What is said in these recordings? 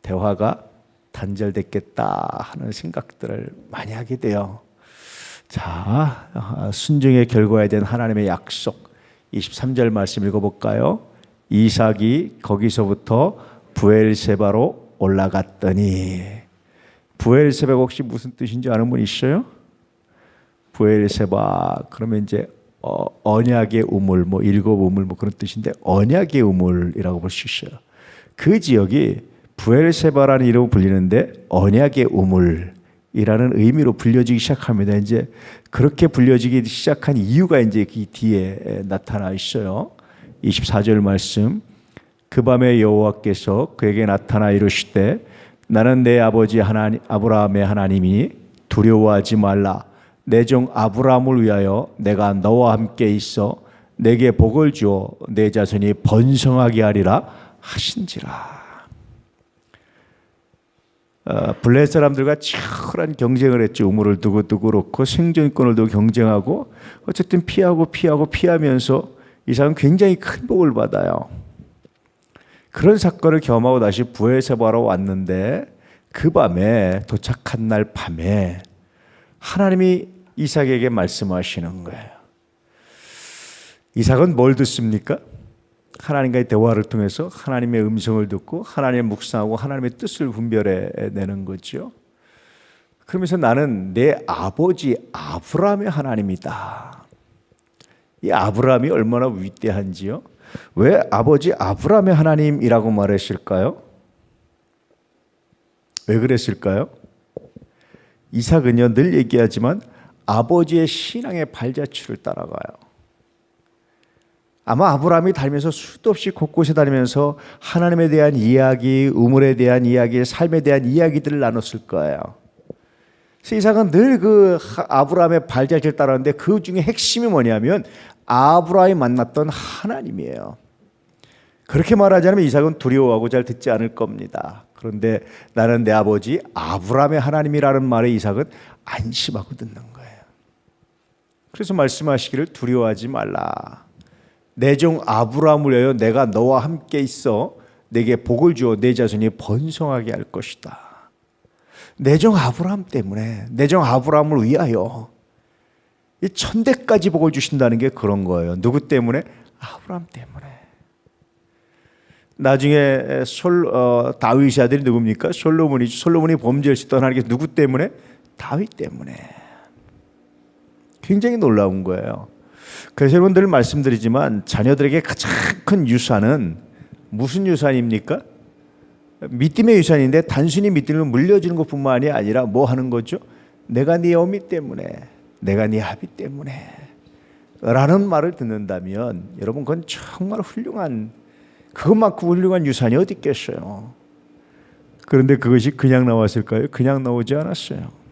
대화가 단절됐겠다 하는 생각들을 많이 하게 돼요. 자, 순종의 결과에 대한 하나님의 약속 23절 말씀 읽어볼까요? 이삭이 거기서부터 브엘세바로 올라갔더니, 브엘세바가 혹시 무슨 뜻인지 아는 분 있어요? 브엘세바 그러면 이제 언약의 우물, 뭐 일곱 우물 뭐 그런 뜻인데, 언약의 우물이라고 볼 수 있어요. 그 지역이 브엘세바라는 이름으로 불리는데 언약의 우물이라는 의미로 불려지기 시작합니다. 이제 그렇게 불려지기 시작한 이유가 이제 그 뒤에 나타나 있어요. 24절 말씀. 그 밤에 여호와께서 그에게 나타나 이르시되 나는 내 아버지 하나님 아브라함의 하나님이 두려워하지 말라. 내 종 아브라함을 위하여 내가 너와 함께 있어 내게 복을 주어 내 자손이 번성하게 하리라 하신지라. 블레셋 사람들과 치열한 경쟁을 했죠. 우물을 두고도 그렇고 생존권을 두고 경쟁하고, 어쨌든 피하면서 이삭은 굉장히 큰 복을 받아요. 그런 사건을 경험하고 다시 브엘세바로 왔는데, 그 밤에 도착한 날 밤에 하나님이 이삭에게 말씀하시는 거예요. 이삭은 뭘 듣습니까? 하나님과의 대화를 통해서 하나님의 음성을 듣고 하나님의 묵상하고 하나님의 뜻을 분별해내는 거죠. 그러면서 나는 내 아버지 아브라함의 하나님이다. 이 아브라함이 얼마나 위대한지요. 왜 아버지 아브라함의 하나님이라고 말했을까요? 왜 그랬을까요? 이삭은요, 늘 얘기하지만 아버지의 신앙의 발자취를 따라가요. 아마 아브라함이 다니면서 수도 없이 곳곳에 다니면서 하나님에 대한 이야기, 우물에 대한 이야기, 삶에 대한 이야기들을 나눴을 거예요. 그래서 이삭은 늘 그 아브라함의 발자취를 따라가는데, 그 중에 핵심이 뭐냐면 아브라함이 만났던 하나님이에요. 그렇게 말하자면 이삭은 두려워하고 잘 듣지 않을 겁니다. 그런데 나는 내 아버지 아브라함의 하나님이라는 말에 이삭은 안심하고 듣는 거예요. 그래서 말씀하시기를 두려워하지 말라. 내 종 아브라함을 위하여 내가 너와 함께 있어 내게 복을 주어 내 자손이 번성하게 할 것이다. 내 종 아브라함 때문에, 내 종 아브라함을 위하여 이 천대까지 복을 주신다는 게 그런 거예요. 누구 때문에? 아브라함 때문에. 나중에 다윗의 아들이 누굽니까? 솔로몬이죠. 솔로몬이 범죄했었던 하나님께서 누구 때문에? 다윗 때문에. 굉장히 놀라운 거예요. 그래서 여러분들 말씀드리지만 자녀들에게 가장 큰 유산은 무슨 유산입니까? 믿음의 유산인데, 단순히 믿음을 물려주는 것뿐만이 아니라 뭐 하는 거죠? 내가 네 어미 때문에, 내가 네 아비 때문에 라는 말을 듣는다면 여러분, 그건 정말 훌륭한, 그것만큼 훌륭한 유산이 어디 있겠어요. 그런데 그것이 그냥 나왔을까요? 그냥 나오지 않았어요.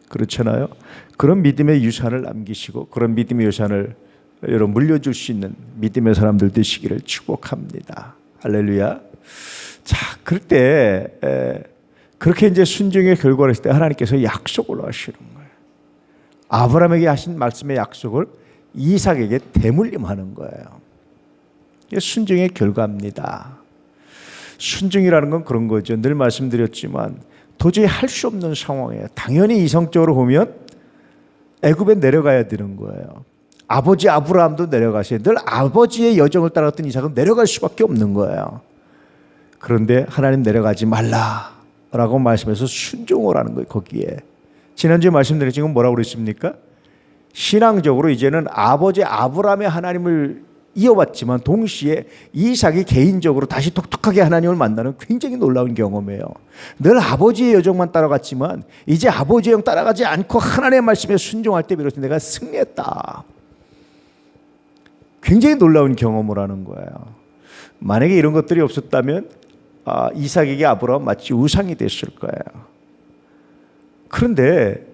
그렇잖아요. 그런 믿음의 유산을 남기시고 그런 믿음의 유산을 여러분 물려줄 수 있는 믿음의 사람들 되시기를 축복합니다. 할렐루야. 자, 그럴 때 그렇게 이제 순종의 결과를 했을 때 하나님께서 약속을 하시는 거예요. 아브라함에게 하신 말씀의 약속을 이삭에게 대물림하는 거예요. 이게 순종의 결과입니다. 순종이라는 건 그런 거죠. 늘 말씀드렸지만 도저히 할 수 없는 상황이에요. 당연히 이성적으로 보면 애굽에 내려가야 되는 거예요. 아버지 아브라함도 내려가세요. 늘 아버지의 여정을 따라갔던 이삭은 내려갈 수밖에 없는 거예요. 그런데 하나님 내려가지 말라라고 말씀해서 순종을 하는 거예요. 거기에 지난주에 말씀드린 지금 뭐라고 그랬습니까? 신앙적으로 이제는 아버지 아브라함의 하나님을 이어왔지만 동시에 이삭이 개인적으로 다시 독특하게 하나님을 만나는 굉장히 놀라운 경험이에요. 늘 아버지의 여정만 따라갔지만 이제 아버지의 영 따라가지 않고 하나님의 말씀에 순종할 때 비로소 내가 승리했다. 굉장히 놀라운 경험을 하는 거예요. 만약에 이런 것들이 없었다면 이삭에게 아브라함은 마치 우상이 됐을 거예요. 그런데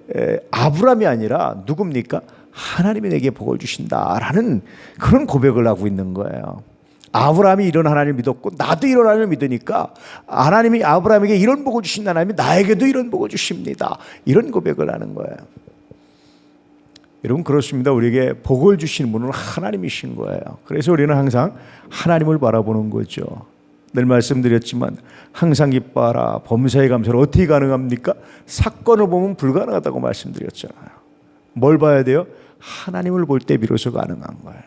아브라함이 아니라 누굽니까? 하나님이 내게 복을 주신다라는 그런 고백을 하고 있는 거예요. 아브라함이 이런 하나님을 믿었고 나도 이런 하나님을 믿으니까 하나님이 아브라함에게 이런 복을 주신다, 하나님이 나에게도 이런 복을 주십니다. 이런 고백을 하는 거예요. 여러분, 그렇습니다. 우리에게 복을 주시는 분은 하나님이신 거예요. 그래서 우리는 항상 하나님을 바라보는 거죠. 늘 말씀드렸지만 항상 기뻐하라. 범사에 감사를 어떻게 가능합니까? 사건을 보면 불가능하다고 말씀드렸잖아요. 뭘 봐야 돼요? 하나님을 볼 때 비로소 가능한 거예요.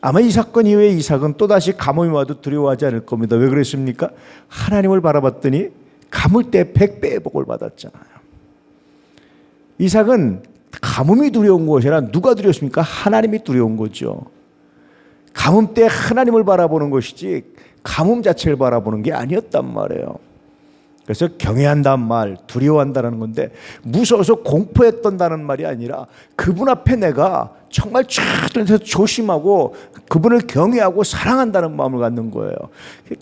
아마 이 사건 이후에 이삭은 또다시 가뭄이 와도 두려워하지 않을 겁니다. 왜 그랬습니까? 하나님을 바라봤더니 가물 때 100배의 복을 받았잖아요. 이삭은 가뭄이 두려운 것이 아니라 누가 두려웠습니까? 하나님이 두려운 거죠. 가뭄 때 하나님을 바라보는 것이지 가뭄 자체를 바라보는 게 아니었단 말이에요. 그래서 경외한다는 말, 두려워한다는 건데 무서워서 공포했던다는 말이 아니라 그분 앞에 내가 정말 최선에서 조심하고 그분을 경외하고 사랑한다는 마음을 갖는 거예요.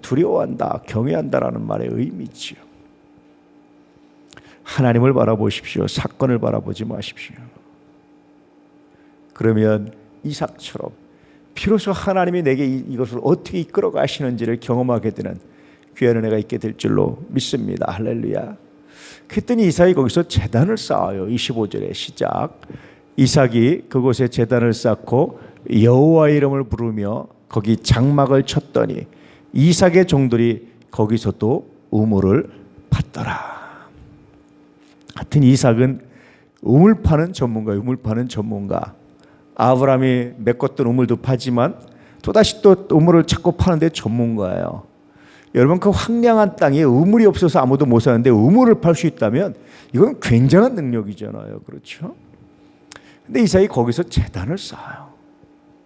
두려워한다, 경외한다라는 말의 의미지요. 하나님을 바라보십시오. 사건을 바라보지 마십시오. 그러면 이삭처럼 비로소 하나님이 내게 이것을 어떻게 이끌어 가시는지를 경험하게 되는 귀한 은혜가 있게 될 줄로 믿습니다. 할렐루야. 그랬더니 이삭이 거기서 제단을 쌓아요. 25절의 시작. 이삭이 그곳에 제단을 쌓고 여호와의 이름을 부르며 거기 장막을 쳤더니 이삭의 종들이 거기서도 우물을 팠더라. 하여튼 이삭은 우물 파는 전문가예요. 우물 파는 전문가. 아브라함이 메꿨던 우물도 파지만 또다시 또 우물을 찾고 파는데 전문가예요. 여러분, 그 황량한 땅에 우물이 없어서 아무도 못 사는데 우물을 팔 수 있다면 이건 굉장한 능력이잖아요. 그렇죠? 근데 이삭이 거기서 제단을 쌓아요.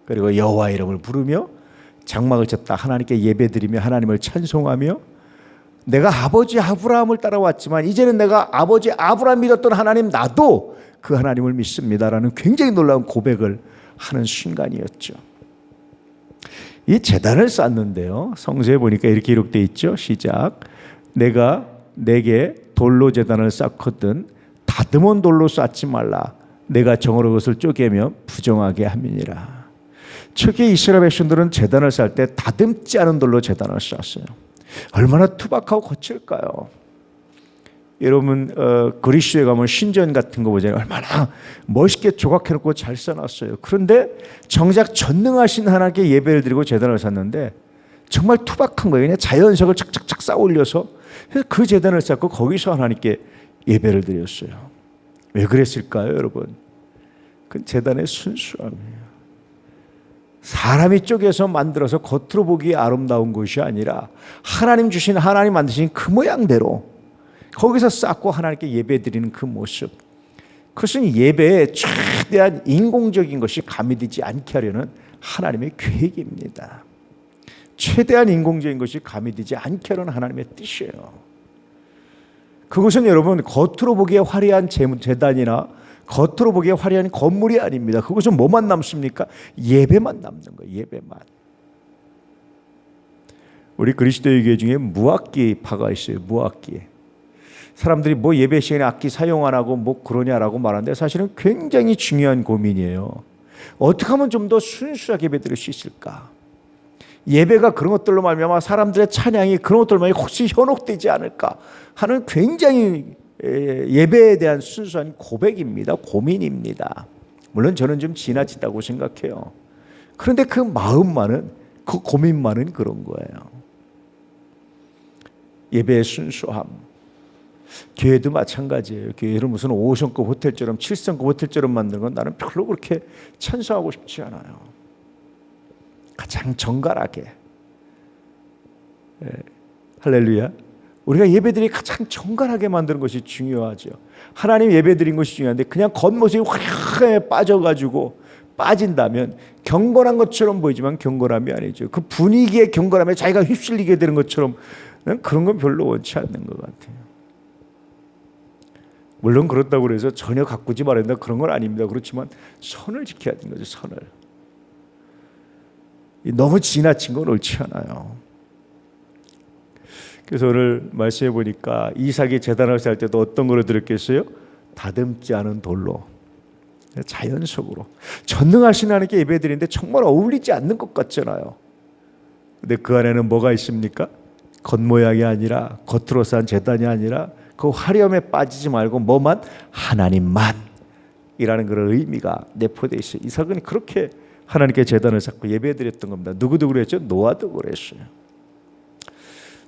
그리고 여호와의 이름을 부르며 장막을 쳤다. 하나님께 예배드리며 하나님을 찬송하며 내가 아버지 아브라함을 따라왔지만 이제는 내가 아버지 아브라함 믿었던 하나님 나도 그 하나님을 믿습니다라는 굉장히 놀라운 고백을 하는 순간이었죠. 이 제단을 쌓는데요, 성서에 보니까 이렇게 기록되어 있죠. 시작. 내가 내게 돌로 제단을 쌓거든 다듬은 돌로 쌓지 말라. 내가 정으로 그것을 쪼개며 부정하게 함이니라. 초기 이스라엘 백성들은 제단을 쌓을 때 다듬지 않은 돌로 제단을 쌓았어요. 얼마나 투박하고 거칠까요? 여러분, 그리스도에 가면 신전 같은 거 보잖아요. 얼마나 멋있게 조각해놓고 잘 써놨어요. 그런데 정작 전능하신 하나님께 예배를 드리고 제단을 쌓는데 정말 투박한 거예요. 그냥 자연석을 착착착 쌓아 올려서 그 제단을 쌓고 거기서 하나님께 예배를 드렸어요. 왜 그랬을까요, 여러분? 그 제단의 순수함이에요. 사람이 쪼개서 만들어서 겉으로 보기 아름다운 것이 아니라 하나님 주신, 하나님 만드신 그 모양대로 거기서 쌓고 하나님께 예배드리는 그 모습, 그것은 예배에 최대한 인공적인 것이 가미되지 않게 하려는 하나님의 계획입니다. 최대한 인공적인 것이 가미되지 않게 하려는 하나님의 뜻이에요. 그것은 여러분 겉으로 보기에 화려한 제단이나 겉으로 보기에 화려한 건물이 아닙니다. 그것은 뭐만 남습니까? 예배만 남는 거예요. 예배만. 우리 그리스도의 교회 중에 무악기파가 있어요. 무악기. 사람들이 뭐 예배 시간에 악기 사용 안 하고 뭐 그러냐라고 말하는데 사실은 굉장히 중요한 고민이에요. 어떻게 하면 좀 더 순수하게 예배 드릴 수 있을까? 예배가 그런 것들로 말미암아 사람들의 찬양이 그런 것들로 혹시 현혹되지 않을까 하는 굉장히 예배에 대한 순수한 고백입니다. 고민입니다. 물론 저는 좀 지나치다고 생각해요. 그런데 그 마음만은, 그 고민만은 그런 거예요. 예배의 순수함. 교회도 마찬가지예요. 교회를 무슨 5성급 호텔처럼 7성급 호텔처럼 만드는 건 나는 별로 그렇게 찬성하고 싶지 않아요. 가장 정갈하게. 할렐루야. 우리가 예배드리 가장 정갈하게 만드는 것이 중요하죠. 하나님 예배드린 것이 중요한데 그냥 겉모습이 화려하게 빠져가지고 빠진다면 경건한 것처럼 보이지만 경건함이 아니죠. 그 분위기의 경건함에 자기가 휩쓸리게 되는 것처럼 그런 건 별로 원치 않는 것 같아요. 물론 그렇다고 해서 전혀 가꾸지 말아야 된다 그런 건 아닙니다. 그렇지만 선을 지켜야 되는 거죠. 선을. 너무 지나친 건 옳지 않아요. 그래서 오늘 말씀해 보니까 이삭이 제단을 쌓을 때도 어떤 거로 드렸겠어요? 다듬지 않은 돌로, 자연석으로. 전능하신 하나님께 예배드리는데 정말 어울리지 않는 것 같잖아요. 근데 그 안에는 뭐가 있습니까? 겉모양이 아니라, 겉으로 쌓은 제단이 아니라 그 화려함에 빠지지 말고 뭐만? 하나님만 이라는 그런 의미가 내포되어 있어요. 이삭은 그렇게 하나님께 제단을 쌓고 예배드렸던 겁니다. 누구도 그랬죠? 노아도 그랬어요.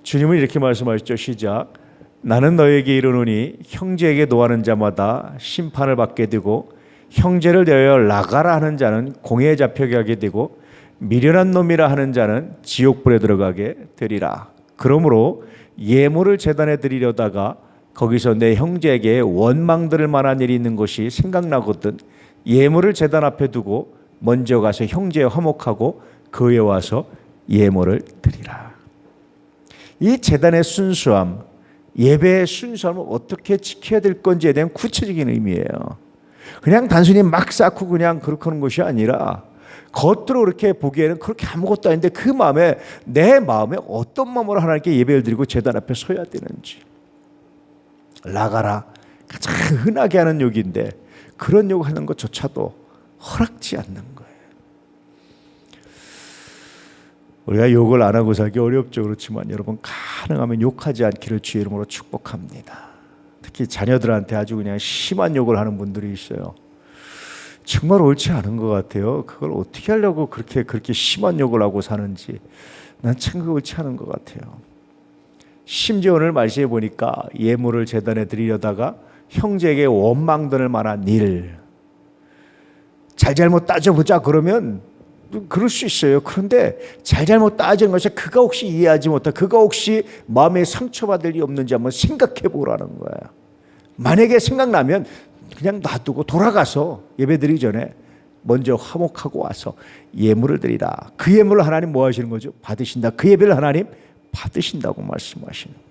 주님은 이렇게 말씀하셨죠. 시작. 나는 너에게 이르노니 형제에게 노하는 자마다 심판을 받게 되고 형제를 대하여 라가라 하는 자는 공회에 잡혀가게 되고 미련한 놈이라 하는 자는 지옥불에 들어가게 되리라. 그러므로 예물을 제단에 드리려다가 거기서 내 형제에게 원망 들을 만한 일이 있는 것이 생각나거든 예물을 제단 앞에 두고 먼저 가서 형제와 화목하고 그에 와서 예물을 드리라. 이 제단의 순수함, 예배의 순수함을 어떻게 지켜야 될 건지에 대한 구체적인 의미예요. 그냥 단순히 막 쌓고 그냥 그렇게 하는 것이 아니라 겉으로 그렇게 보기에는 그렇게 아무것도 아닌데 그 마음에 내 마음에 어떤 마음으로 하나님께 예배를 드리고 제단 앞에 서야 되는지. 라가라 가장 흔하게 하는 욕인데 그런 욕하는 것조차도 허락지 않는 거예요. 우리가 욕을 안 하고 살기 어렵죠. 그렇지만 여러분 가능하면 욕하지 않기를 주의 이름으로 축복합니다. 특히 자녀들한테 아주 그냥 심한 욕을 하는 분들이 있어요. 정말 옳지 않은 것 같아요. 그걸 어떻게 하려고 그렇게 심한 욕을 하고 사는지 난 참 옳지 않은 것 같아요. 심지어 오늘 말씀해 보니까 예물을 제단에 드리려다가 형제에게 원망들 만한 일 잘잘못 따져보자 그러면 그럴 수 있어요. 그런데 잘잘못 따지는 것이 그가 혹시 이해하지 못하 그가 혹시 마음에 상처받을 일이 없는지 한번 생각해 보라는 거야. 만약에 생각나면 그냥 놔두고 돌아가서 예배드리기 전에 먼저 화목하고 와서 예물을 드리라. 그 예물을 하나님 뭐 하시는 거죠? 받으신다. 그 예배를 하나님 받으신다고 말씀하시는 거예요.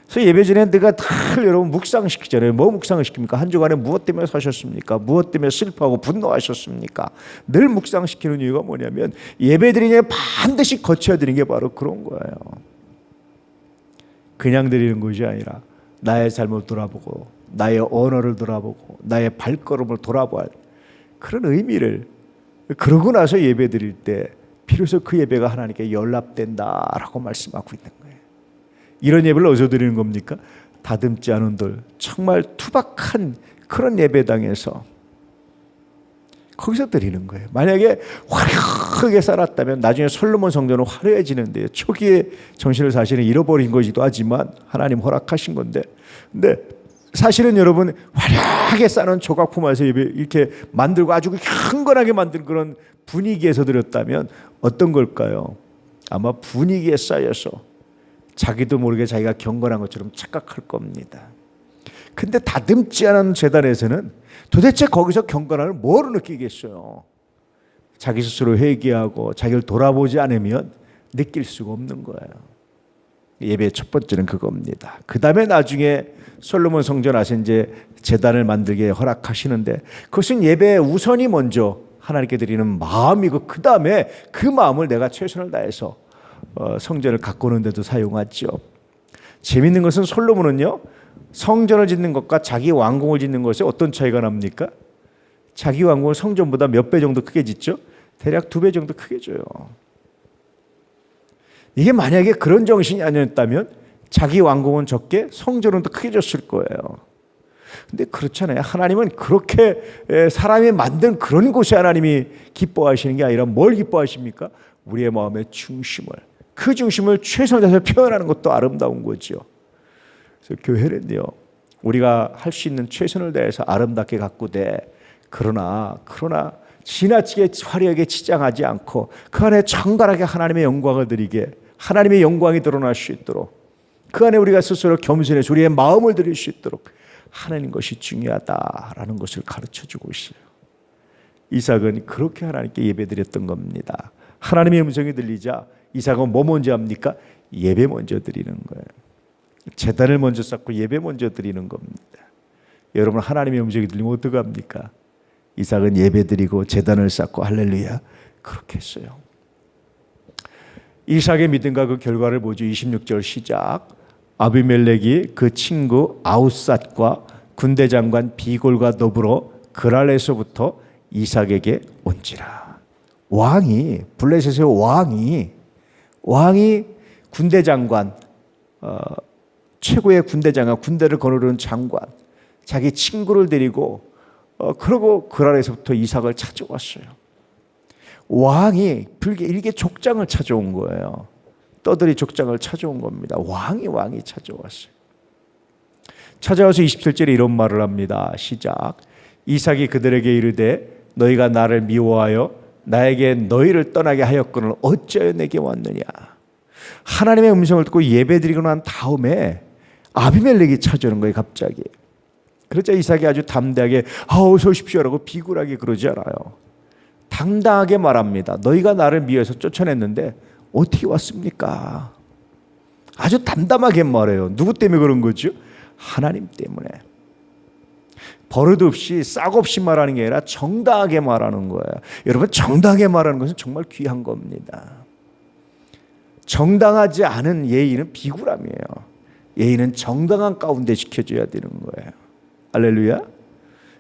그래서 예배 전에 내가 늘 여러분 묵상시키잖아요. 뭐 묵상을 시킵니까? 한 주간에 무엇 때문에 사셨습니까? 무엇 때문에 슬퍼하고 분노하셨습니까? 늘 묵상시키는 이유가 뭐냐면 예배 드리는 게 반드시 거쳐야 되는 게 바로 그런 거예요. 그냥 드리는 것이 아니라 나의 삶을 돌아보고 나의 언어를 돌아보고 나의 발걸음을 돌아볼 그런 의미를 그러고 나서 예배 드릴 때 비로소 그 예배가 하나님께 연락된다라고 말씀하고 있는 거예요. 이런 예배를 어디서 드리는 겁니까? 다듬지 않은 돌, 정말 투박한 그런 예배당에서 거기서 드리는 거예요. 만약에 화려하게 살았다면 나중에 솔로몬 성전은 화려해지는데요. 초기에 정신을 사실은 잃어버린 것이기도 하지만 하나님 허락하신 건데 근데 사실은 여러분 화려하게 쌓는 조각 품에서 이렇게 만들고 아주 경건하게 만든 그런 분위기에서 드렸다면 어떤 걸까요? 아마 분위기에 쌓여서 자기도 모르게 자기가 경건한 것처럼 착각할 겁니다. 근데 다듬지 않은 제단에서는 도대체 거기서 경건함을 뭐로 느끼겠어요? 자기 스스로 회개하고 자기를 돌아보지 않으면 느낄 수가 없는 거예요. 예배의 첫 번째는 그겁니다. 그 다음에 나중에 솔로몬 성전 와서 이제 제단을 만들게 허락하시는데 그것은 예배의 우선이 먼저 하나님께 드리는 마음이고 그 다음에 그 마음을 내가 최선을 다해서 성전을 가꾸는 데도 사용하죠. 재밌는 것은 솔로몬은요 성전을 짓는 것과 자기 왕궁을 짓는 것에 어떤 차이가 납니까? 자기 왕궁을 성전보다 몇 배 정도 크게 짓죠? 대략 2배 정도 크게 줘요. 이게 만약에 그런 정신이 아니었다면 자기 왕궁은 적게 성전은 더 크게 줬을 거예요. 근데 그렇잖아요. 하나님은 그렇게 사람이 만든 그런 곳에 하나님이 기뻐하시는 게 아니라 뭘 기뻐하십니까? 우리의 마음의 중심을 그 중심을 최선을 다해서 표현하는 것도 아름다운 거죠. 그래서 교회는요 우리가 할 수 있는 최선을 다해서 아름답게 가꾸되 그러나 지나치게 화려하게 치장하지 않고 그 안에 정갈하게 하나님의 영광을 드리게 하나님의 영광이 드러날 수 있도록 그 안에 우리가 스스로 겸손해서 우리의 마음을 드릴 수 있도록 하나님 것이 중요하다라는 것을 가르쳐주고 있어요. 이삭은 그렇게 하나님께 예배드렸던 겁니다. 하나님의 음성이 들리자 이삭은 뭐 먼저 합니까? 예배 먼저 드리는 거예요. 제단을 먼저 쌓고 예배 먼저 드리는 겁니다. 여러분 하나님의 음성이 들리면 어떡합니까? 이삭은 예배 드리고 제단을 쌓고 할렐루야 그렇게 했어요. 이삭의 믿음과 그 결과를 보죠. 26절 시작. 아비멜렉이 그 친구 아웃삿과 군대 장관 비골과 더불어 그랄에서부터 이삭에게 온지라. 왕이 블레셋의 왕이 군대 장관 최고의 군대 장관 군대를 거느리는 장관 자기 친구를 데리고 그러고 그랄에서부터 이삭을 찾아왔어요. 왕이 일개 족장을 찾아온 거예요. 떠들이 족장을 찾아온 겁니다. 왕이 찾아왔어요. 찾아와서 27절에 이런 말을 합니다. 시작. 이삭이 그들에게 이르되 너희가 나를 미워하여 나에게 너희를 떠나게 하였거늘 어찌하여 내게 왔느냐. 하나님의 음성을 듣고 예배드리고 난 다음에 아비멜렉이 찾아오는 거예요. 갑자기. 그러자 이삭이 아주 담대하게 어서 오십시오라고 비굴하게 그러지 않아요. 당당하게 말합니다. 너희가 나를 미워해서 쫓아냈는데 어떻게 왔습니까? 아주 담담하게 말해요. 누구 때문에 그런 거죠? 하나님 때문에. 버릇 없이 싹 없이 말하는 게 아니라 정당하게 말하는 거예요. 여러분, 정당하게 말하는 것은 정말 귀한 겁니다. 정당하지 않은 예의는 비굴함이에요. 예의는 정당한 가운데 지켜줘야 되는 거예요. 할렐루야.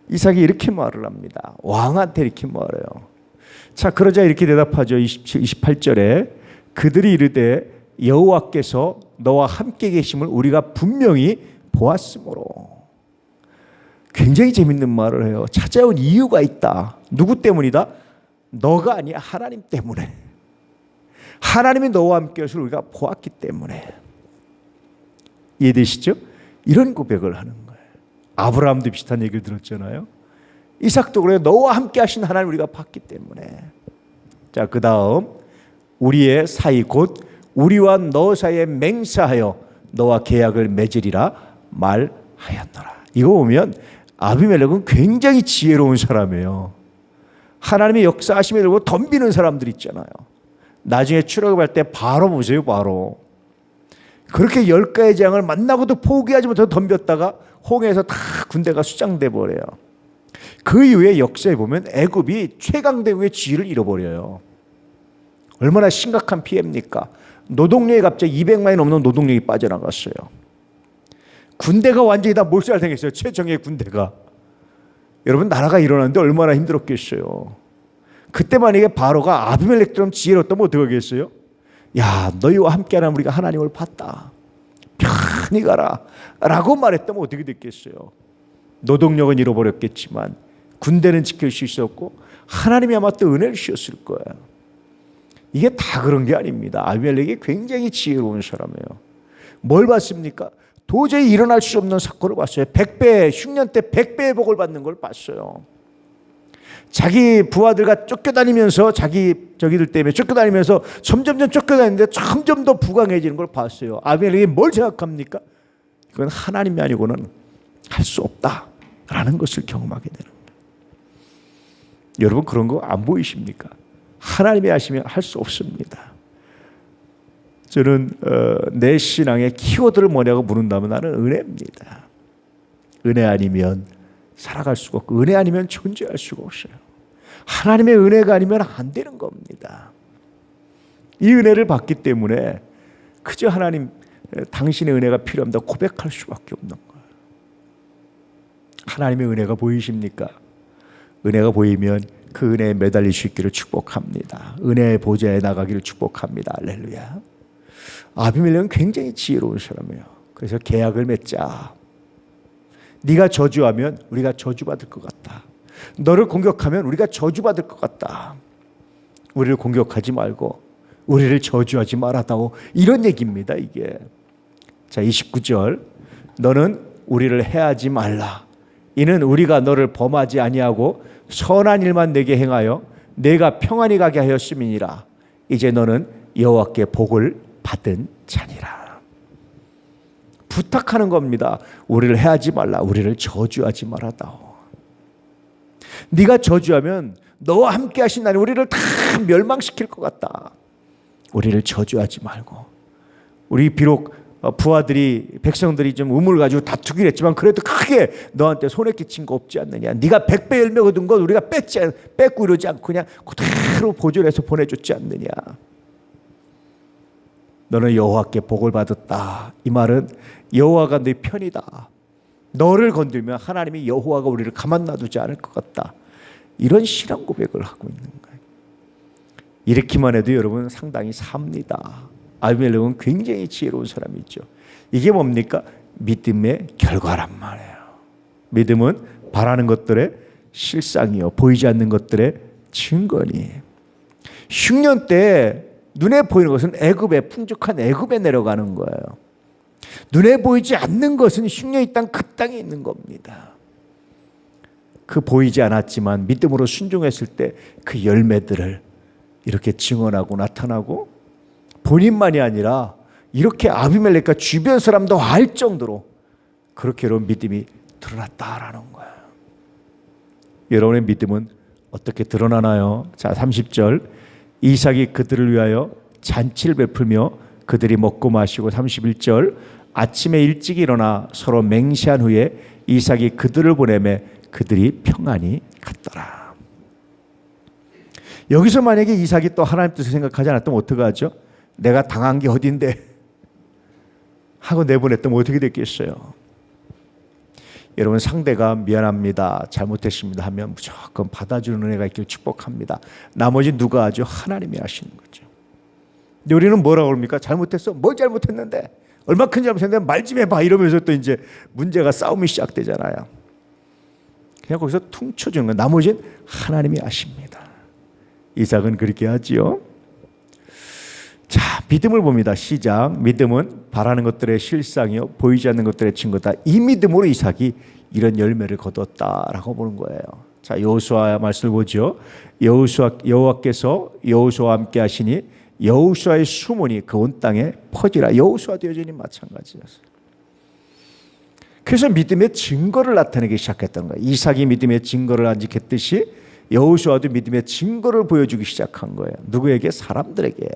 이삭이 이렇게 말을 합니다. 왕한테 이렇게 말해요. 자, 그러자 이렇게 대답하죠. 28절에 그들이 이르되 여호와께서 너와 함께 계심을 우리가 분명히 보았으므로. 굉장히 재밌는 말을 해요. 찾아온 이유가 있다. 누구 때문이다? 너가 아니야. 하나님 때문에. 하나님이 너와 함께 계심을 우리가 보았기 때문에. 이해되시죠? 이런 고백을 하는 거예요. 아브라함도 비슷한 얘기를 들었잖아요. 이삭도 그래요. 너와 함께 하신 하나님 우리가 봤기 때문에. 자, 그 다음 우리의 사이 곧 우리와 너 사이에 맹세하여 너와 계약을 맺으리라 말하였노라. 이거 보면 아비멜렉은 굉장히 지혜로운 사람이에요. 하나님의 역사하심을 들고 덤비는 사람들 있잖아요. 나중에 출애굽할 때 바로 보세요. 바로 그렇게 10가지 재앙을 만나고도 포기하지 못해서 덤볐다가 홍해에서 다 군대가 수장돼 버려요. 그 이후에 역사에 보면 애굽이 최강대국의 지위를 잃어버려요. 얼마나 심각한 피해입니까? 노동력이 갑자기 200만이 넘는 노동력이 빠져나갔어요. 군대가 완전히 다 몰살당했어요. 최정예 군대가. 여러분, 나라가 일어났는데 얼마나 힘들었겠어요. 그때 만약에 바로가 아비멜렉처럼 지혜로웠다면 어떻게 하겠어요? 야, 너희와 함께하는 우리가 하나님을 봤다. 편히 가라 라고 말했다면 어떻게 됐겠어요? 노동력은 잃어버렸겠지만 군대는 지킬 수 있었고 하나님이 아마 또 은혜를 주셨을 거예요. 이게 다 그런 게 아닙니다. 아비멜렉이 굉장히 지혜로운 사람이에요. 뭘 봤습니까? 도저히 일어날 수 없는 사건을 봤어요. 100배, 흉년 때 100배의 복을 받는 걸 봤어요. 자기 부하들과 쫓겨다니면서 자기 저기들 때문에 쫓겨다니면서 점점 쫓겨다니는데 점점 더 부강해지는 걸 봤어요. 아비멜렉이 뭘 생각합니까? 이건 하나님이 아니고는 할 수 없다라는 것을 경험하게 되는 거예요. 여러분, 그런 거 안 보이십니까? 하나님이 하시면 할 수 없습니다. 저는 내 신앙의 키워드를 뭐냐고 물은다면 나는 은혜입니다. 은혜 아니면 살아갈 수가 없고 은혜 아니면 존재할 수가 없어요. 하나님의 은혜가 아니면 안 되는 겁니다. 이 은혜를 받기 때문에 그저 하나님 당신의 은혜가 필요합니다 고백할 수밖에 없는 거예요. 하나님의 은혜가 보이십니까? 은혜가 보이면 그 은혜에 매달릴 수 있기를 축복합니다. 은혜의 보좌에 나가기를 축복합니다. 할렐루야. 아비멜렉은 굉장히 지혜로운 사람이에요. 그래서 계약을 맺자. 네가 저주하면 우리가 저주받을 것 같다. 너를 공격하면 우리가 저주받을 것 같다. 우리를 공격하지 말고 우리를 저주하지 말아다오. 이런 얘기입니다. 이게. 자, 29절. 너는 우리를 해하지 말라. 이는 우리가 너를 범하지 아니하고 선한 일만 내게 행하여 내가 평안히 가게 하였음이니라. 이제 너는 여호와께 복을 받은 자니라. 부탁하는 겁니다. 우리를 해하지 말라. 우리를 저주하지 말아다오. 네가 저주하면 너와 함께 하신 하나님 우리를 다 멸망시킬 것 같다. 우리를 저주하지 말고. 우리 비록 부하들이 백성들이 좀 우물 가지고 다투기를 했지만 그래도 크게 너한테 손해 끼친 거 없지 않느냐. 네가 100배 열매 거둔 것 우리가 뺏고 이러지 않고 그냥 그대로 보존해서 보내줬지 않느냐. 너는 여호와께 복을 받았다. 이 말은 여호와가 네 편이다. 너를 건들면 하나님이 여호와가 우리를 가만 놔두지 않을 것 같다. 이런 신앙 고백을 하고 있는 거예요. 이렇게만 해도 여러분 상당히 삽니다. 아비멜렉은 굉장히 지혜로운 사람이죠. 이게 뭡니까? 믿음의 결과란 말이에요. 믿음은 바라는 것들의 실상이요 보이지 않는 것들의 증거니. 흉년 때 눈에 보이는 것은 애굽에 풍족한 애굽에 내려가는 거예요. 눈에 보이지 않는 것은 흉년이 땅 그 땅에 있는 겁니다. 그 보이지 않았지만 믿음으로 순종했을 때 그 열매들을 이렇게 증언하고 나타나고 본인만이 아니라 이렇게 아비멜렉과 주변 사람도 알 정도로 그렇게 여러분 믿음이 드러났다라는 거예요. 여러분의 믿음은 어떻게 드러나나요? 자, 30절 이삭이 그들을 위하여 잔치를 베풀며 그들이 먹고 마시고 31절 아침에 일찍 일어나 서로 맹세한 후에 이삭이 그들을 보내매 그들이 평안히 갔더라. 여기서 만약에 이삭이 또 하나님 뜻을 생각하지 않았다면 어떻게 하죠? 내가 당한 게 어딘데 하고 내보냈다면 어떻게 됐겠어요? 여러분 상대가 미안합니다, 잘못했습니다 하면 무조건 받아주는 은혜가 있길 축복합니다. 나머지 누가 하죠? 하나님이 하시는 거죠. 근데 우리는 뭐라고 그럽니까? 잘못했어? 뭘 잘못했는데? 얼마 큰 잘못했는데 말 좀 해봐 이러면서 또 이제 문제가 싸움이 시작되잖아요. 그냥 거기서 퉁쳐주는 거예요. 나머지는 하나님이 아십니다. 이삭은 그렇게 하지요. 자, 믿음을 봅니다. 시작. 믿음은 바라는 것들의 실상이요 보이지 않는 것들의 증거다. 이 믿음으로 이삭이 이런 열매를 거뒀다라고 보는 거예요. 자, 여호수아 말씀을 보죠. 여호와께서 여호수아와 함께 하시니 여호수아의 수문이 그 온 땅에 퍼지라. 여호수아도 여전히 마찬가지였어요. 그래서 믿음의 증거를 나타내기 시작했던 거예요. 이삭이 믿음의 증거를 간직했듯이 여호수아도 믿음의 증거를 보여주기 시작한 거예요. 누구에게? 사람들에게.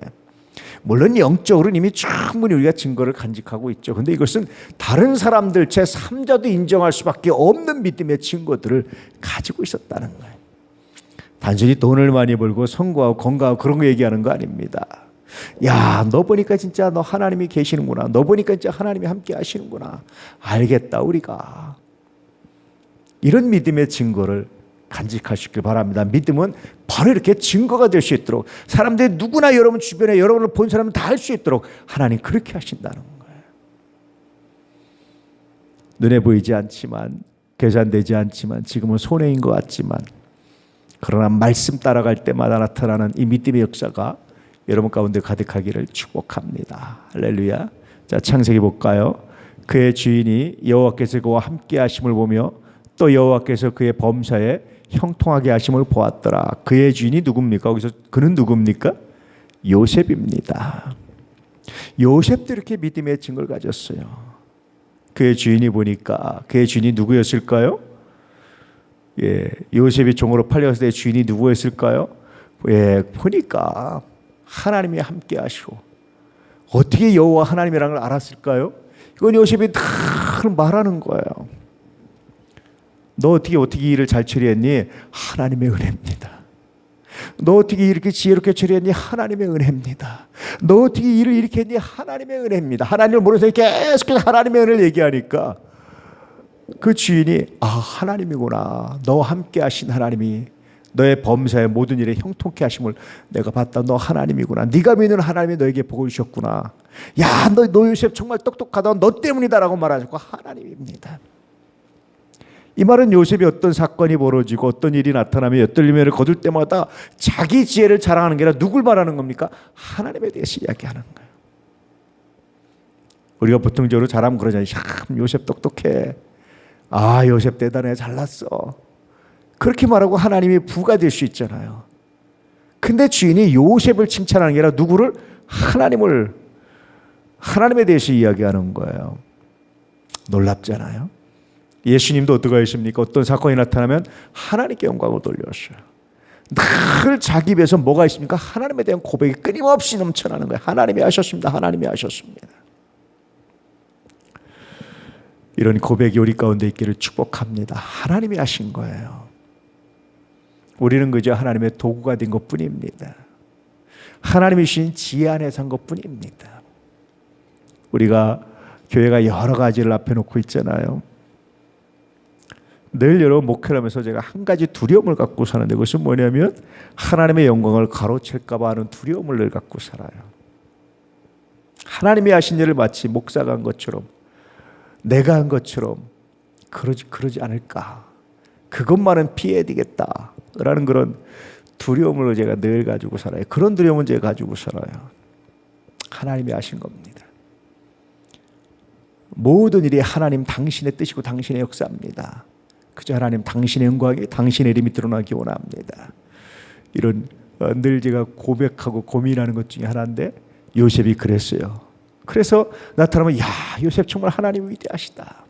물론 영적으로는 이미 충분히 우리가 증거를 간직하고 있죠. 그런데 이것은 다른 사람들 제3자도 인정할 수밖에 없는 믿음의 증거들을 가지고 있었다는 거예요. 단순히 돈을 많이 벌고 성공하고 건강하고 그런 거 얘기하는 거 아닙니다. 야, 너 보니까 진짜 너 하나님이 계시는구나. 너 보니까 진짜 하나님이 함께 하시는구나. 알겠다 우리가. 이런 믿음의 증거를 간직하시길 바랍니다. 믿음은 바로 이렇게 증거가 될 수 있도록 사람들이 누구나 여러분 주변에 여러분을 본 사람은 다 알 수 있도록 하나님 그렇게 하신다는 거예요. 눈에 보이지 않지만 계산되지 않지만 지금은 손해인 것 같지만 그러나 말씀 따라갈 때마다 나타나는 이 믿음의 역사가 여러분 가운데 가득하기를 축복합니다. 할렐루야. 자, 창세기 볼까요? 그의 주인이 여호와께서 그와 함께 하심을 보며 또 여호와께서 그의 범사에 형통하게 하심을 보았더라. 그의 주인이 누굽니까? 거기서 그는 누굽니까? 요셉입니다. 요셉도 이렇게 믿음의 증거를 가졌어요. 그의 주인이 보니까 그의 주인이 누구였을까요? 예, 요셉이 종으로 팔려갔을 때 주인이 누구였을까요? 예, 보니까 하나님이 함께 하시고 어떻게 여호와 하나님이라는 걸 알았을까요? 이건 요셉이 다 말하는 거예요. 너 어떻게 일을 잘 처리했니? 하나님의 은혜입니다. 너 어떻게 이렇게 지혜롭게 처리했니? 하나님의 은혜입니다. 너 어떻게 일을 이렇게 했니? 하나님의 은혜입니다. 하나님을 모르면서 계속해서 하나님의 은혜를 얘기하니까 그 주인이 하나님이구나. 너와 함께 하신 하나님이 너의 범사의 모든 일에 형통케 하심을 내가 봤다. 너 하나님이구나. 네가 믿는 하나님이 너에게 복을 주셨구나. 야, 너 요셉 정말 똑똑하다. 너 때문이다라고 말하셨고 하나님입니다. 이 말은 요셉이 어떤 사건이 벌어지고 어떤 일이 나타나며 어떤 일을 거둘 때마다 자기 지혜를 자랑하는 게 아니라 누굴 말하는 겁니까? 하나님에 대해서 이야기하는 거예요. 우리가 보통적으로 잘하면 그러잖아요. 참 요셉 똑똑해. 요셉 대단해. 잘났어. 그렇게 말하고 하나님이 부가 될 수 있잖아요. 근데 주인이 요셉을 칭찬하는 게 아니라 누구를? 하나님에 대해서 이야기하는 거예요. 놀랍잖아요. 예수님도 어떻게 하십니까? 어떤 사건이 나타나면 하나님께 영광을 돌렸어요. 늘 자기 입에서 뭐가 있습니까? 하나님에 대한 고백이 끊임없이 넘쳐나는 거예요. 하나님이 하셨습니다. 하나님이 하셨습니다. 이런 고백이 우리 가운데 있기를 축복합니다. 하나님이 하신 거예요. 우리는 그저 하나님의 도구가 된 것뿐입니다. 하나님이 주신 지혜 안에 산 것뿐입니다. 우리가 교회가 여러 가지를 앞에 놓고 있잖아요. 늘 여러분 목회를 하면서 제가 한 가지 두려움을 갖고 사는데 그것은 뭐냐면 하나님의 영광을 가로챌까 봐 하는 두려움을 늘 갖고 살아요. 하나님이 하신 일을 마치 목사가 한 것처럼 내가 한 것처럼 그러지 않을까. 그것만은 피해야 되겠다라는 그런 두려움을 제가 늘 가지고 살아요. 그런 두려움은 제가 가지고 살아요. 하나님이 하신 겁니다. 모든 일이 하나님 당신의 뜻이고 당신의 역사입니다. 그저 하나님 당신의 영광이 당신의 이름이 드러나기 원합니다. 이런 늘 제가 고백하고 고민하는 것 중에 하나인데 요셉이 그랬어요. 그래서 나타나면 야, 요셉 정말 하나님 위대하시다.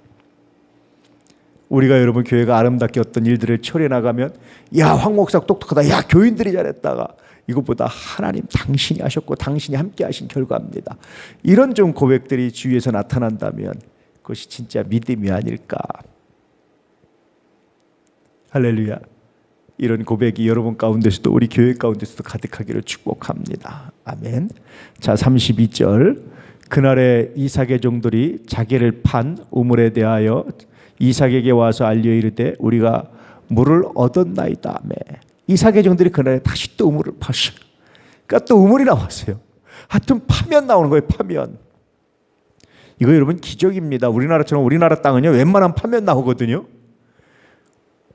우리가 여러분 교회가 아름답게 어떤 일들을 처리해 나가면 야, 황 목사 똑똑하다. 야, 교인들이 잘했다가 이것보다 하나님 당신이 하셨고 당신이 함께 하신 결과입니다. 이런 좀 고백들이 주위에서 나타난다면 그것이 진짜 믿음이 아닐까. 할렐루야. 이런 고백이 여러분 가운데서도 우리 교회 가운데서도 가득하기를 축복합니다. 아멘. 자, 32절. 그날에 이삭의 종들이 자기를 판 우물에 대하여 이삭에게 와서 알려 이르되 우리가 물을 얻었나이다. 아멘. 이삭의 종들이 그날에 다시 또 우물을 팠어요. 그러니까 또 우물이 나왔어요. 하여튼 파면 나오는 거예요. 파면. 이거 여러분 기적입니다. 우리나라처럼 우리나라 땅은요 웬만하면 파면 나오거든요.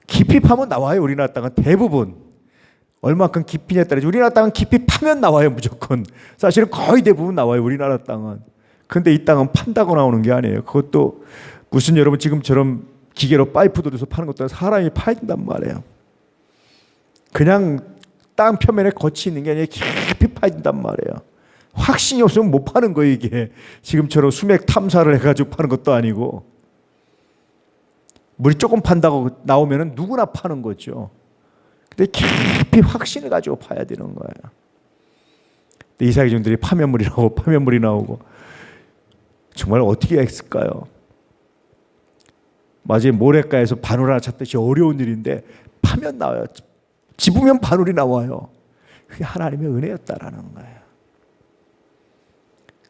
깊이 파면 나와요. 우리나라 땅은 대부분. 얼마큼 깊이냐에 따라서 우리나라 땅은 깊이 파면 나와요. 무조건. 사실은 거의 대부분 나와요. 우리나라 땅은. 근데 이 땅은 판다고 나오는 게 아니에요. 그것도 무슨 여러분 지금처럼 기계로 파이프 돌려서 파는 것도 아니라 사람이 파야 된단 말이에요. 그냥 땅 표면에 거치 있는 게 아니라 깊이 파야 된단 말이에요. 확신이 없으면 못 파는 거예요. 이게 지금처럼 수맥 탐사를 해가지고 파는 것도 아니고 물이 조금 판다고 나오면 누구나 파는 거죠. 근데 깊이 확신을 가지고 파야 되는 거예요. 근데 이삭의 종들이 파면물이 나오고 정말 어떻게 했을까요? 마치 모래가에서 바늘 하나 찾듯이 어려운 일인데 파면 나와요. 집으면 바늘이 나와요. 그게 하나님의 은혜였다라는 거예요.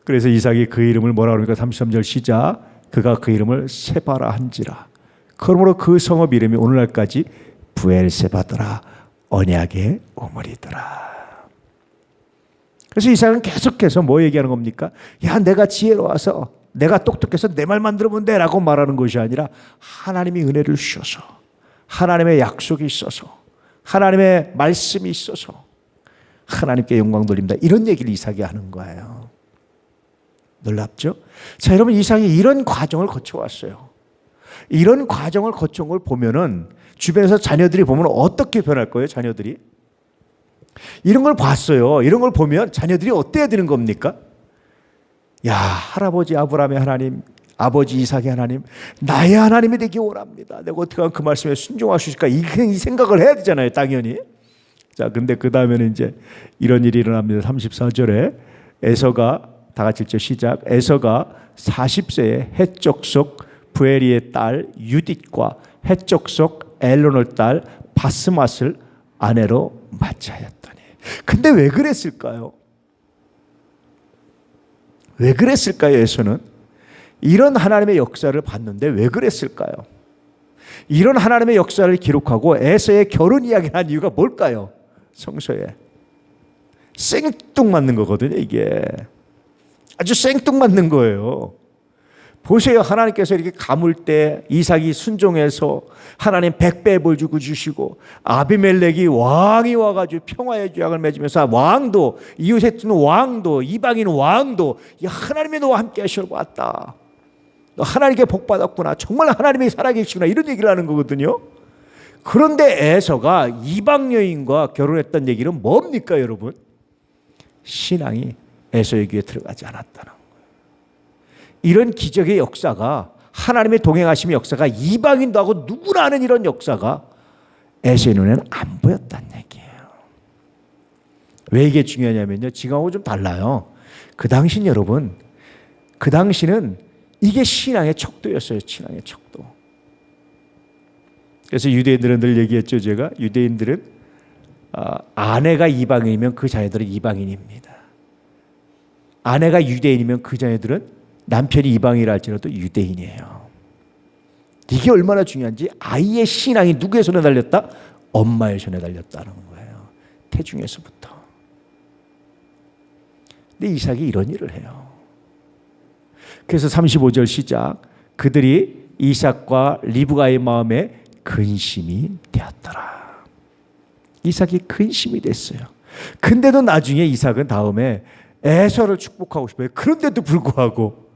그래서 이삭이 그 이름을 뭐라 그러니까 33절 시작. 그가 그 이름을 세바라 한지라. 그러므로 그 성읍 이름이 오늘날까지 부엘세바더라. 언약의 우물이더라. 그래서 이삭은 계속해서 뭐 얘기하는 겁니까? 야, 내가 지혜로워서 내가 똑똑해서 내 말만 들으면 돼 라고 말하는 것이 아니라 하나님이 은혜를 주셔서 하나님의 약속이 있어서 하나님의 말씀이 있어서 하나님께 영광 돌립니다. 이런 얘기를 이삭이 하는 거예요. 놀랍죠? 자, 여러분 이삭이 이런 과정을 거쳐왔어요. 이런 과정을 거쳐온 걸 보면은 주변에서 자녀들이 보면 어떻게 변할 거예요? 자녀들이 이런 걸 봤어요. 이런 걸 보면 자녀들이 어때야 되는 겁니까? 야, 할아버지 아브라함의 하나님, 아버지 이삭의 하나님, 나의 하나님이 되기 원합니다. 내가 어떻게 하면 그 말씀에 순종할 수 있을까? 이 생각을 해야 되잖아요, 당연히. 자, 근데 그 다음에는 이제 이런 일이 일어납니다. 34절에 에서가 다 같이 읽죠. 시작. 에서가 40세에 헷족속 부에리의 딸 유딧과 헷족속 엘론의 딸 바스맛을 아내로 맞이하였더니. 근데 왜 그랬을까요? 왜 그랬을까요? 에서는 이런 하나님의 역사를 봤는데 왜 그랬을까요? 이런 하나님의 역사를 기록하고 에서의 결혼 이야기를 한 이유가 뭘까요? 성서에 생뚱맞는 거거든요. 이게 아주 생뚱맞는 거예요. 보세요. 하나님께서 이렇게 가물 때 이삭이 순종해서 하나님 100배의 벌 주시고 아비멜렉이 왕이 와가지고 평화의 조약을 맺으면서 왕도 이웃에 있는 왕도 이방인 왕도 하나님이 너와 함께 하시러 왔다. 너 하나님께 복 받았구나. 정말 하나님이 살아계시구나. 이런 얘기를 하는 거거든요. 그런데 에서가 이방 여인과 결혼했던 얘기는 뭡니까 여러분? 신앙이 에서의 귀에 들어가지 않았다는 거예요. 이런 기적의 역사가 하나님의 동행하심의 역사가 이방인도 하고 누구나 아는 이런 역사가 에서의 눈에는 안 보였다는 얘기예요. 왜 이게 중요하냐면요. 지금하고 좀 달라요. 그 당시는 여러분, 그 당시는 이게 신앙의 척도였어요. 신앙의 척도. 그래서 유대인들은 늘 얘기했죠. 제가 유대인들은 아내가 이방인이면 그 자녀들은 이방인입니다. 아내가 유대인이면 그 자녀들은 남편이 이방인이라 할지라도 유대인이에요. 이게 얼마나 중요한지 아이의 신앙이 누구의 손에 달렸다? 엄마의 손에 달렸다는 거예요. 태중에서부터. 근데 이삭이 이런 일을 해요. 그래서 35절 시작. 그들이 이삭과 리브가의 마음에 근심이 되었더라. 이삭이 근심이 됐어요. 근데도 나중에 이삭은 다음에 에서를 축복하고 싶어요. 그런데도 불구하고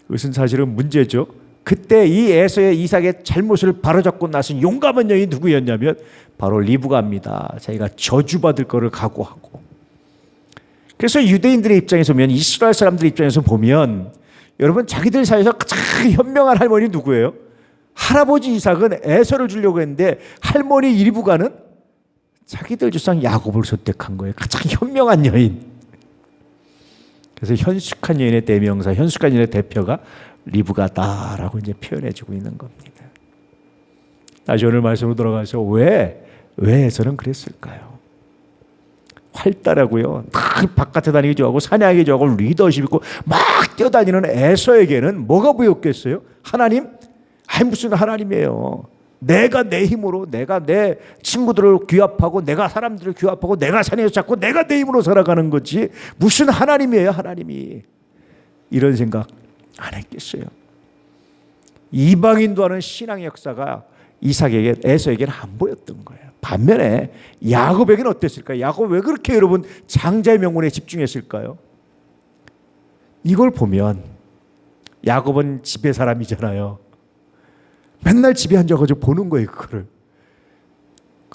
그것은 사실은 문제죠. 그때 이 에서의 이삭의 잘못을 바로잡고 나선 용감한 여인이 누구였냐면 바로 리브가입니다. 자기가 저주받을 거를 각오하고. 그래서 유대인들의 입장에서 보면, 이스라엘 사람들의 입장에서 보면, 여러분 자기들 사이에서 가장 현명한 할머니 누구예요? 할아버지 이삭은 에서를 주려고 했는데 할머니 리브가는 자기들 조상 야곱을 선택한 거예요. 가장 현명한 여인. 그래서 현숙한 여인의 대명사, 현숙한 여인의 대표가 리브가다라고 이제 표현해주고 있는 겁니다. 다시 오늘 말씀으로 돌아가서 왜 에서는 그랬을까요? 활달하고요, 바깥에 다니기 좋아하고 사냥하기 좋아하고 리더십 있고 막 뛰어다니는 에서에게는 뭐가 보였겠어요? 하나님? 아니 무슨 하나님이에요. 내가 내 힘으로, 내가 내 친구들을 규합하고, 내가 사람들을 규합하고, 내가 산에서 잡고, 내가 내 힘으로 살아가는 거지 무슨 하나님이에요, 하나님이. 이런 생각 안 했겠어요. 이방인도 하는 신앙의 역사가 이삭에게, 에서에게는 안 보였던 거예요. 반면에 야곱에게는 어땠을까요? 야곱 왜 그렇게 여러분 장자의 명분에 집중했을까요? 이걸 보면 야곱은 집의 사람이잖아요. 맨날 집에 앉아가지고 보는 거예요. 그거를.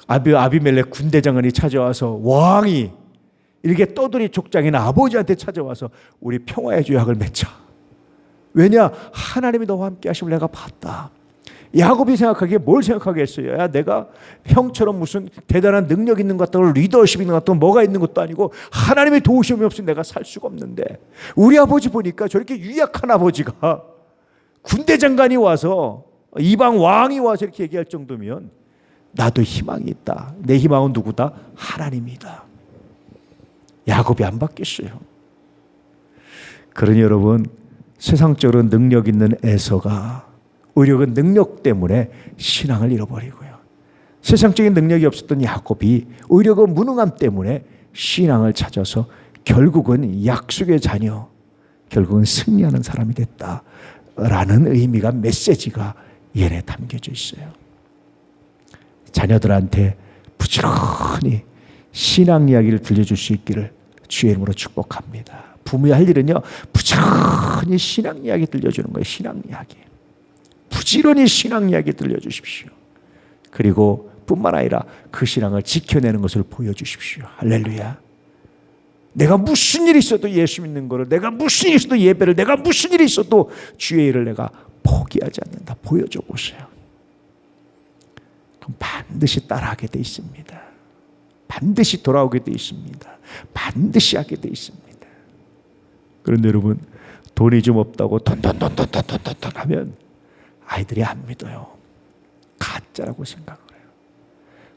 아비멜렉 군대장관이 찾아와서, 왕이 이렇게 떠돌이 족장인 아버지한테 찾아와서 우리 평화의 조약을 맺자. 왜냐? 하나님이 너와 함께 하심을 내가 봤다. 야곱이 생각하기에 뭘 생각하겠어요? 야, 내가 형처럼 무슨 대단한 능력 있는 것 같다고, 리더십 있는 것 같다고, 뭐가 있는 것도 아니고 하나님의 도우심이 없으면 내가 살 수가 없는데, 우리 아버지 보니까 저렇게 유약한 아버지가 군대 장관이 와서, 이방 왕이 와서 이렇게 얘기할 정도면 나도 희망이 있다. 내 희망은 누구다? 하나님이다. 야곱이 안 바뀌었어요. 그러니 여러분, 세상적으로 능력 있는 에서가 오히려 그 능력 때문에 신앙을 잃어버리고요, 세상적인 능력이 없었던 야곱이 오히려 그 무능함 때문에 신앙을 찾아서 결국은 약속의 자녀, 결국은 승리하는 사람이 됐다라는 의미가, 메시지가 얘네 담겨져 있어요. 자녀들한테 부지런히 신앙 이야기를 들려줄 수 있기를 주의 이름으로 축복합니다. 부모의 할 일은요, 부지런히 신앙 이야기 들려주는 거예요. 신앙 이야기. 부지런히 신앙 이야기 들려주십시오. 그리고 뿐만 아니라 그 신앙을 지켜내는 것을 보여주십시오. 할렐루야. 내가 무슨 일이 있어도 예수 믿는 거를, 내가 무슨 일이 있어도 예배를, 내가 무슨 일이 있어도 주의 일을 내가 포기하지 않는다. 보여줘 보세요. 그럼 반드시 따라하게 돼 있습니다. 반드시 돌아오게 돼 있습니다. 반드시 하게 돼 있습니다. 그런데 여러분, 돈이 좀 없다고 돈 하면 아이들이 안 믿어요. 가짜라고 생각을 해요.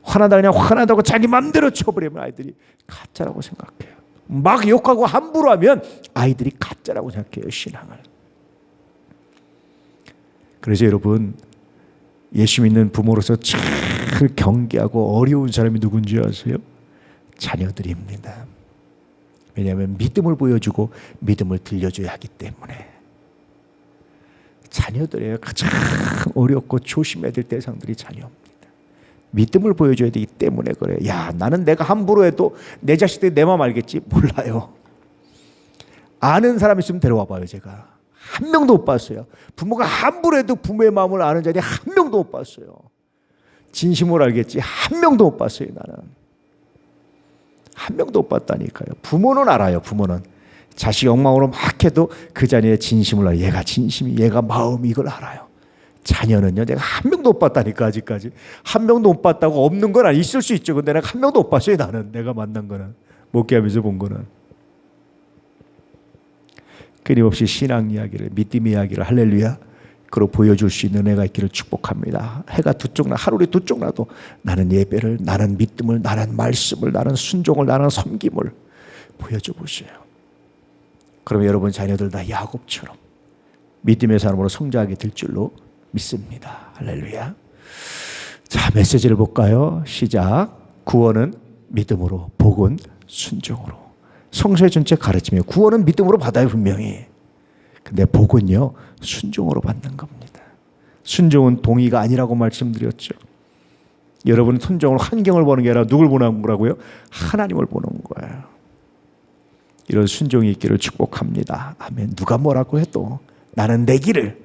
화나다 그냥 화나다고 자기 맘대로 쳐버리면 아이들이 가짜라고 생각해요. 막 욕하고 함부로 하면 아이들이 가짜라고 생각해요, 신앙을. 그래서 여러분, 예수 믿는 부모로서 제일 경계하고 어려운 사람이 누군지 아세요? 자녀들입니다. 왜냐하면 믿음을 보여주고 믿음을 들려줘야 하기 때문에. 자녀들이에요. 가장 어렵고 조심해야 될 대상들이 자녀입니다. 믿음을 보여줘야 되기 때문에 그래요. 야, 나는 내가 함부로 해도 내 자식들이 내 마음 알겠지? 몰라요. 아는 사람 있으면 데려와 봐요. 제가 한 명도 못 봤어요. 부모가 함부로 해도 부모의 마음을 아는 자리 한 명도 못 봤어요. 진심으로 알겠지? 한 명도 못 봤어요. 나는 한 명도 못 봤다니까요. 부모는 알아요. 부모는 자식 엉망으로 막 해도 그 자녀의 진심을 알아요. 얘가 진심이, 얘가 마음이, 이걸 알아요. 자녀는요, 내가 한 명도 못 봤다니까. 아직까지 한 명도 못 봤다고 없는 건 아니, 있을 수 있죠. 근데 내가 한 명도 못 봤어요. 나는 내가 만난 거는, 목회하면서 본 거는. 끊임없이 신앙 이야기를, 믿음 이야기를, 할렐루야, 그로 보여줄 수 있는 은혜가 있기를 축복합니다. 해가 두 쪽 나, 하루에 두 쪽 나도 나는 예배를, 나는 믿음을, 나는 말씀을, 나는 순종을, 나는 섬김을 보여줘 보세요. 그러면 여러분 자녀들 다 야곱처럼 믿음의 사람으로 성장하게 될 줄로 믿습니다. 할렐루야. 자, 메시지를 볼까요? 시작. 구원은 믿음으로, 복은 순종으로. 성서의 전체 가르침이에요. 구원은 믿음으로 받아요, 분명히. 근데 복은요, 순종으로 받는 겁니다. 순종은 동의가 아니라고 말씀드렸죠. 여러분 선정으로 환경을 보는 게 아니라 누굴 보는 거라고요? 하나님을 보는 거예요. 이런 순종이 있기를 축복합니다. 아멘. 누가 뭐라고 해도 나는 내 길을.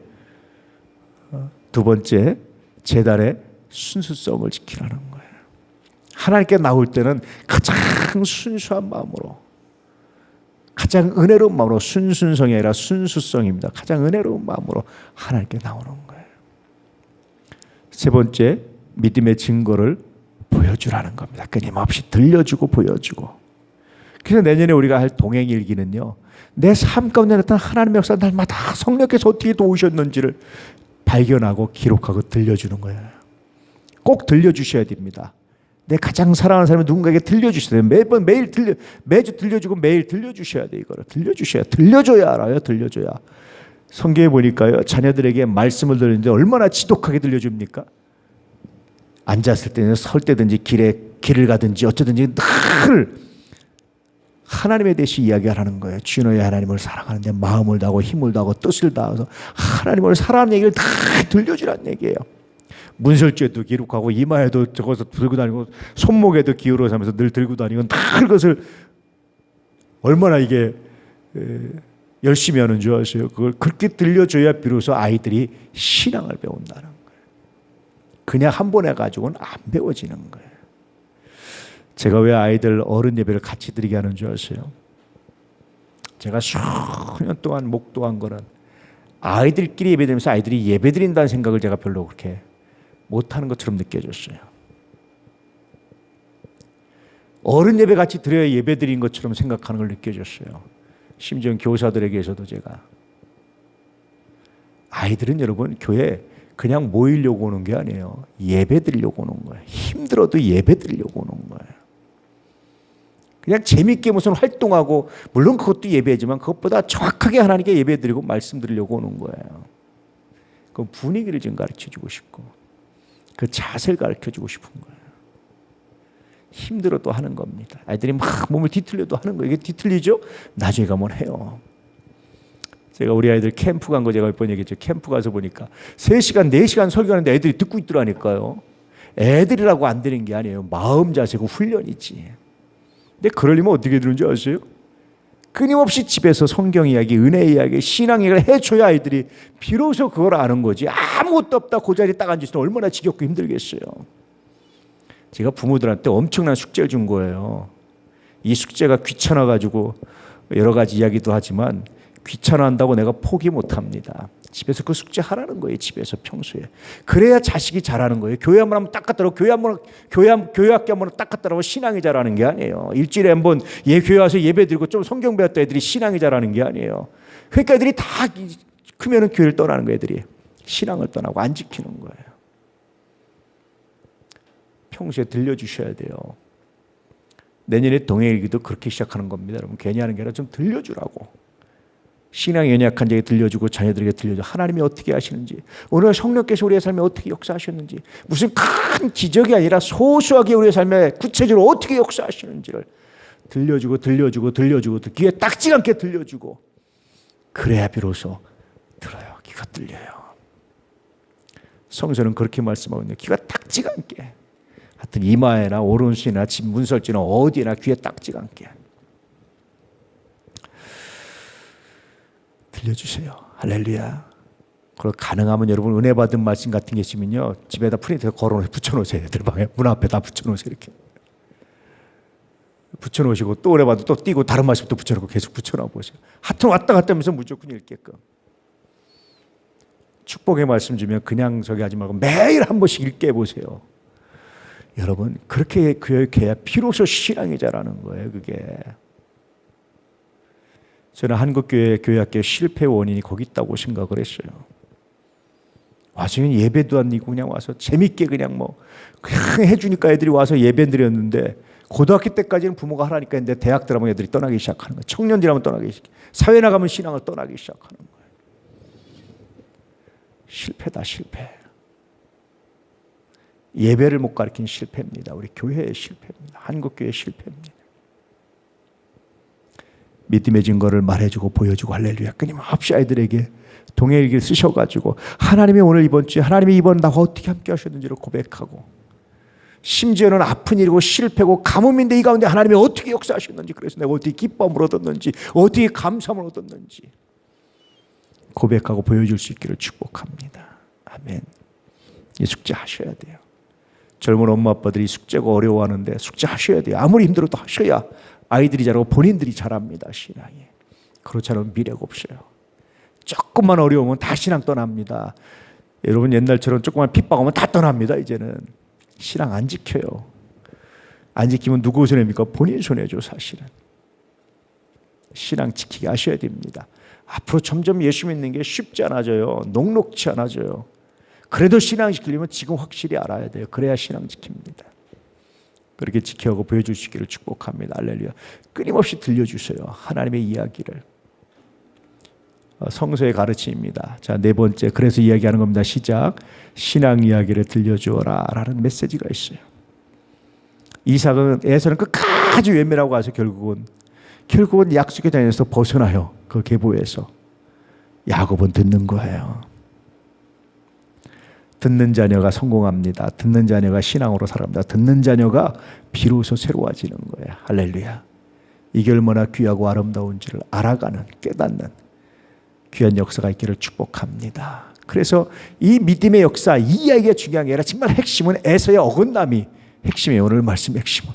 두 번째, 제단의 순수성을 지키라는 거예요. 하나님께 나올 때는 가장 순수한 마음으로, 가장 은혜로운 마음으로, 순순성이 아니라 순수성입니다. 가장 은혜로운 마음으로 하나님께 나오는 거예요. 세 번째, 믿음의 증거를 보여주라는 겁니다. 끊임없이 들려주고 보여주고. 그래서 내년에 우리가 할 동행일기는요, 내 삶 가운데 나타난 하나님의 역사 날마다 성령께서 어떻게 도우셨는지를 발견하고 기록하고 들려주는 거예요. 꼭 들려주셔야 됩니다. 내 가장 사랑하는 사람이 누군가에게 들려주셔야 돼요. 매주 들려주고 매일 들려주셔야 돼요. 이거를 들려줘야 알아요. 들려줘야. 성경에 보니까요, 자녀들에게 말씀을 들리는데 얼마나 지독하게 들려줍니까? 앉았을 때는 설 때든지 길을 가든지 어쩌든지 늘 하나님에 대해서 이야기하라는 거예요. 주님의 하나님을 사랑하는데 마음을 다하고 힘을 다하고 뜻을 다해서 하나님을 사랑하는 얘기를 다 들려주라는 얘기예요. 문설주에도 기록하고 이마에도 적어서 들고 다니고 손목에도 기울어서 하면서 늘 들고 다니고 늘 그것을 얼마나 이게 열심히 하는 줄 아세요? 그걸 그렇게 들려줘야 비로소 아이들이 신앙을 배운다는 거예요. 그냥 한 번에 가지고는 안 배워지는 거예요. 제가 왜 아이들 어른 예배를 같이 드리게 하는 줄 아세요? 제가 수년 동안 목도한 거는 아이들끼리 예배드리면서 아이들이 예배드린다는 생각을 제가 별로 그렇게 못하는 것처럼 느껴졌어요. 어른 예배 같이 드려야 예배드린 것처럼 생각하는 걸 느껴졌어요. 심지어 교사들에게서도 제가. 아이들은 여러분 교회 그냥 모이려고 오는 게 아니에요. 예배드리려고 오는 거예요. 힘들어도 예배드리려고 오는 거예요. 그냥 재밌게 무슨 활동하고, 물론 그것도 예배지만 그것보다 정확하게 하나님께 예배드리고 말씀드리려고 오는 거예요. 그 분위기를 좀 가르쳐주고 싶고 그 자세를 가르쳐주고 싶은 거예요. 힘들어도 하는 겁니다. 아이들이 막 몸을 뒤틀려도 하는 거예요. 이게 뒤틀리죠? 나중에 가면 해요. 제가 우리 아이들 캠프 간 거 제가 몇 번 얘기했죠. 캠프 가서 보니까 3시간, 4시간 설교하는데 애들이 듣고 있더라니까요. 애들이라고 안 되는 게 아니에요. 마음 자세고 훈련이지. 근데 그러려면 어떻게 들은지 아세요? 끊임없이 집에서 성경 이야기, 은혜 이야기, 신앙 이야기를 해줘야 아이들이 비로소 그걸 아는 거지. 아무것도 없다 그 자리에 딱 앉으시면 얼마나 지겹고 힘들겠어요. 제가 부모들한테 엄청난 숙제를 준 거예요. 이 숙제가 귀찮아가지고 여러 가지 이야기도 하지만 귀찮아한다고 내가 포기 못합니다. 집에서 그 숙제 하라는 거예요. 집에서 평소에. 그래야 자식이 잘하는 거예요. 교회 한 번 하면 딱 갔다 오고 교회 학교 한 번 딱 갔다 오고 신앙이 잘하는 게 아니에요. 일주일에 한 번 교회 와서 예배 드리고 좀 성경 배웠다 애들이 신앙이 잘하는 게 아니에요. 그러니까 애들이 다 크면은 교회를 떠나는 거예요. 애들이 신앙을 떠나고 안 지키는 거예요. 평소에 들려주셔야 돼요. 내년에 동행일기도 그렇게 시작하는 겁니다. 여러분 괜히 하는 게 아니라 좀 들려주라고. 신앙이 연약한 자에게 들려주고 자녀들에게 들려주고 하나님이 어떻게 하시는지, 오늘 성령께서 우리의 삶에 어떻게 역사하셨는지, 무슨 큰 기적이 아니라 소소하게 우리의 삶에 구체적으로 어떻게 역사하시는지를 들려주고 귀에 딱지 않게 들려주고, 그래야 비로소 들어요. 귀가 들려요. 성서는 그렇게 말씀하고 있네요. 귀가 딱지가 않게. 하여튼 이마에나 오른손이나 집 문설주나 어디나 귀에 딱지가 않게 들려주세요. 할렐루야. 그리고 가능하면 여러분 은혜 받은 말씀 같은 게 있으면요, 집에다 프린트에 걸어놓으세요. 붙여놓으세요. 애들 방에 문 앞에 다 붙여놓으세요. 이렇게 붙여놓으시고 또 은혜 받으면 또 띄고 다른 말씀 또 붙여놓고 계속 붙여놔 보세요. 하여튼 왔다 갔다 하면서 무조건 읽게끔. 축복의 말씀 주면 그냥 저기 하지 말고 매일 한 번씩 읽게 해보세요. 여러분 그렇게 교육해야 비로소 신앙이 자라는 거예요. 그게. 저는 한국교회 교회학교 실패 원인이 거기 있다고 생각을 했어요. 와서 예배도 안 드리고 그냥 와서 재밌게 그냥 그냥 해주니까 애들이 와서 예배 드렸는데, 고등학교 때까지는 부모가 하라니까 했는데 대학 들어가면 애들이 떠나기 시작하는 거예요. 청년들 하면 떠나기 시작, 사회 나가면 신앙을 떠나기 시작하는 거예요. 실패다 실패. 예배를 못 가르친 실패입니다. 우리 교회의 실패입니다. 한국교회의 실패입니다. 믿음의 증거를 말해주고 보여주고 할렐루야. 끊임없이 아이들에게 동행일기를 쓰셔가지고 하나님이 오늘 이번 주에 하나님이 이번 나와 어떻게 함께 하셨는지를 고백하고, 심지어는 아픈 일이고 실패고 가뭄인데 이 가운데 하나님이 어떻게 역사하셨는지, 그래서 내가 어떻게 기쁨을 얻었는지, 어떻게 감사함을 얻었는지 고백하고 보여줄 수 있기를 축복합니다. 아멘. 이 숙제 하셔야 돼요. 젊은 엄마 아빠들이 숙제가 어려워하는데 숙제 하셔야 돼요. 아무리 힘들어도 하셔야 아이들이 자라고 본인들이 자랍니다. 신앙이. 그렇지 않으면 미래가 없어요. 조금만 어려우면 다 신앙 떠납니다. 여러분 옛날처럼 조금만 핍박하면 다 떠납니다. 이제는 신앙 안 지켜요. 안 지키면 누구 손해입니까? 본인 손해죠. 사실은 신앙 지키게 하셔야 됩니다. 앞으로 점점 예수 믿는 게 쉽지 않아져요. 녹록치 않아져요. 그래도 신앙 지키려면 지금 확실히 알아야 돼요. 그래야 신앙 지킵니다. 그렇게 지켜가고 보여주시기를 축복합니다. 할렐루야. 끊임없이 들려주세요. 하나님의 이야기를. 성서의 가르침입니다. 자, 네 번째, 그래서 이야기하는 겁니다. 시작. 신앙 이야기를 들려주어라 라는 메시지가 있어요. 이삭은 에서는 끝까지 외면하고 가서 결국은 약속의 자녀에서 벗어나요. 그 계보에서. 야곱은 듣는 거예요. 듣는 자녀가 성공합니다. 듣는 자녀가 신앙으로 살아갑니다. 듣는 자녀가 비로소 새로워지는 거예요. 할렐루야. 이게 얼마나 귀하고 아름다운지를 알아가는, 깨닫는 귀한 역사가 있기를 축복합니다. 그래서 이 믿음의 역사, 이 이야기가 중요한 게 아니라 정말 핵심은 에서의 어긋남이 핵심이에요. 오늘 말씀 핵심은.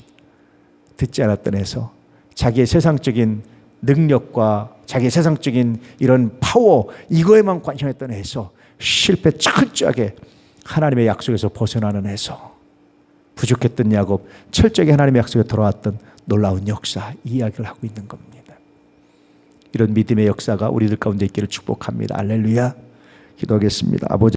듣지 않았던 에서, 자기의 세상적인 능력과 자기의 세상적인 이런 파워, 이거에만 관심했던 에서, 실패 철저하게 하나님의 약속에서 벗어나는 에서, 부족했던 야곱 철저하게 하나님의 약속에 돌아왔던 놀라운 역사, 이 이야기를 하고 있는 겁니다. 이런 믿음의 역사가 우리들 가운데 있기를 축복합니다. 할렐루야. 기도하겠습니다. 아버지